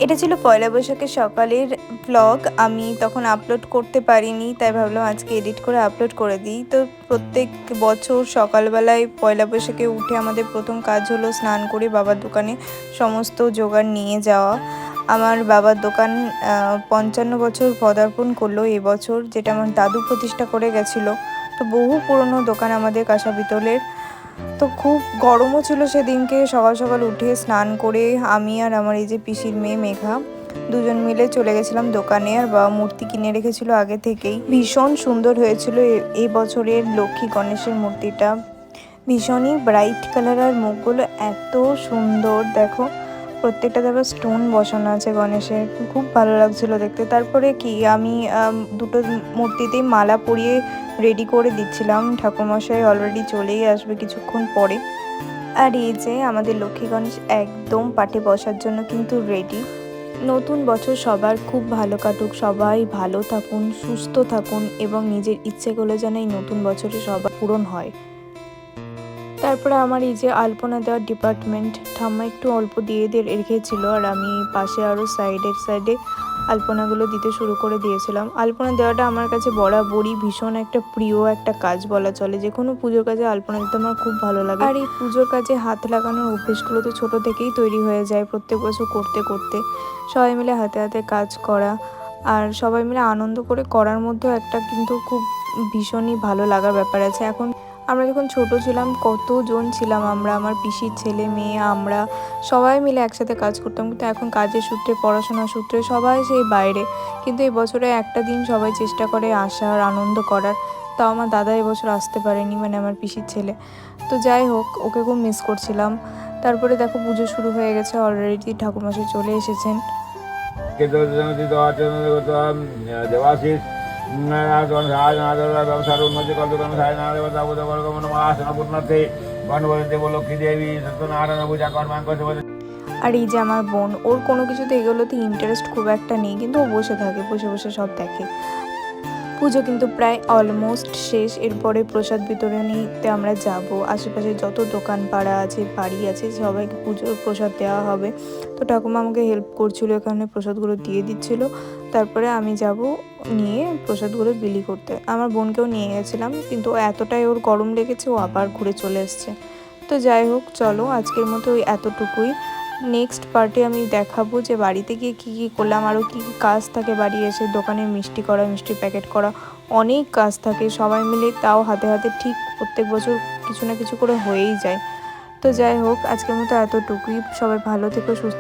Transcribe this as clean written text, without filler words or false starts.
এটা ছিল পয়লা বৈশাখের সকালের ব্লগ। আমি তখন আপলোড করতে পারিনি, তাই ভাবলাম আজকে এডিট করে আপলোড করে দিই। তো প্রত্যেক বছর সকালবেলায় পয়লা বৈশাখে উঠে আমাদের প্রথম কাজ হলো স্নান করে বাবার দোকানে সমস্ত জোগাড় নিয়ে যাওয়া। আমার বাবার দোকান 55 বছর পদার্পণ করলো এবছর, যেটা আমার দাদু প্রতিষ্ঠা করে গেছিলো। তো বহু পুরনো দোকান আমাদের কাঁসা পিতলের। তো খুব গরমও ছিল সেদিনকে। সকাল সকাল উঠে স্নান করে আমি আর আমার এই যে পিসির মেয়ে মেঘা দুজন মিলে চলে গেছিলাম দোকানে। আর বাবা মূর্তি কিনে রেখেছিল আগে থেকেই। ভীষণ সুন্দর হয়েছিল এই বছরের লক্ষ্মী গণেশের মূর্তিটা। ভীষণই ব্রাইট কালার, আর মুখগুলো এত সুন্দর দেখো। প্রত্যেকটা আবার স্টোন বসানো আছে গণেশের, খুব ভালো লাগছিল দেখতে। তারপরে কি আমি দুটো মূর্তিতেই মালা পরিয়ে রেডি করে দিচ্ছিলাম। ঠাকুরমশাই অলরেডি চলেই আসবে কিছুক্ষণ পরে। আর এই যে আমাদের লক্ষ্মী গণেশ একদম পাটে বসার জন্য কিন্তু রেডি। নতুন বছর সবার খুব ভালো কাটুক, সবাই ভালো থাকুন, সুস্থ থাকুন এবং নিজের ইচ্ছেগুলো যেন এই নতুন বছরে সবার পূরণ হয়। তারপরে আমার এই যে আলপনা দেওয়ার ডিপার্টমেন্ট, ঠাম্মা একটু অল্প দিয়ে রেখেছিল, আর আমি পাশে আরও সাইডে আলপনাগুলো দিতে শুরু করে দিয়েছিলাম। আলপনা দেওয়াটা আমার কাছে বরাবরই ভীষণ একটা প্রিয় একটা কাজ বলা চলে। যে কোনো পুজোর কাজে আলপনা দিতে আমার খুব ভালো লাগে। আর এই পুজোর কাজে হাত লাগানোর অভ্যেসগুলো তো ছোটো থেকেই তৈরি হয়ে যায় প্রত্যেক বছর করতে করতে। সবাই মিলে হাতে হাতে কাজ করা আর সবাই মিলে আনন্দ করে করার মধ্যেও একটা কিন্তু খুব ভীষণই ভালো লাগার ব্যাপার আছে। এখন আমরা যখন ছোট ছিলাম কতজন ছিলাম আমরা, আমার পিসির ছেলে মেয়ে, আমরা সবাই মিলে একসাথে কাজ করতাম। কিন্তু এখন কাজের সূত্রে, পড়াশোনার সূত্রে সবাই সেই বাইরে। কিন্তু এই বছরে একটা দিন সবাই চেষ্টা করে আসার, আনন্দ করার। তাও আমার দাদা এবছর আসতে পারেনি, মানে আমার পিসির ছেলে। তো যাই হোক, ওকে খুব মিস করছিলাম। তারপরে দেখো পুজো শুরু হয়ে গেছে অলরেডি, ঠাকুরমশাই চলে এসেছেন। দেবাশিস ব্যবসার উন্নতি লক্ষ্মী দেবী সত্যনারায়ণ পূজা কর্মাঙ্ক। আর এই যে আমার বোন, ওর কোনো কিছুতে এগুলোতে ইন্টারেস্ট খুব একটা নেই, কিন্তু ও বসে থাকে, বসে বসে সব দেখে। পুজো কিন্তু প্রায় অলমোস্ট শেষ। এরপরে প্রসাদ বিতরণীতে আমরা যাব। আশেপাশে যত দোকান পাড়া আছে, বাড়ি আছে, সবাইকে পুজোর প্রসাদ দেওয়া হবে। তো ঠাকুমা আমাকে হেল্প করছিল, এখানে প্রসাদগুলো দিয়ে দিচ্ছিল। তারপরে আমি যাব নিয়ে প্রসাদগুলো বিলি করতে। আমার বোনকেও নিয়ে গেছিলাম, কিন্তু এতটাই ওর গরম লেগেছে, ও আবার ঘুরে চলে এসছে। তো যাই হোক, চলো আজকের মতো এতটুকুই। নেক্সট পার্টে আমি দেখাবো যে বাড়িতে গিয়ে কী কী করলাম, আরও কী কী কাজ থাকে বাড়ি এসে। দোকানে মিষ্টি করা, মিষ্টি প্যাকেট করা, অনেক কাজ থাকে সবাই মিলে, তাও হাতে হাতে ঠিক প্রত্যেক বছর কিছু না কিছু করে হয়েই যায়। তো যাই হোক, আজকের মতো এতটুকুই। সবাই ভালো থেকো, সুস্থ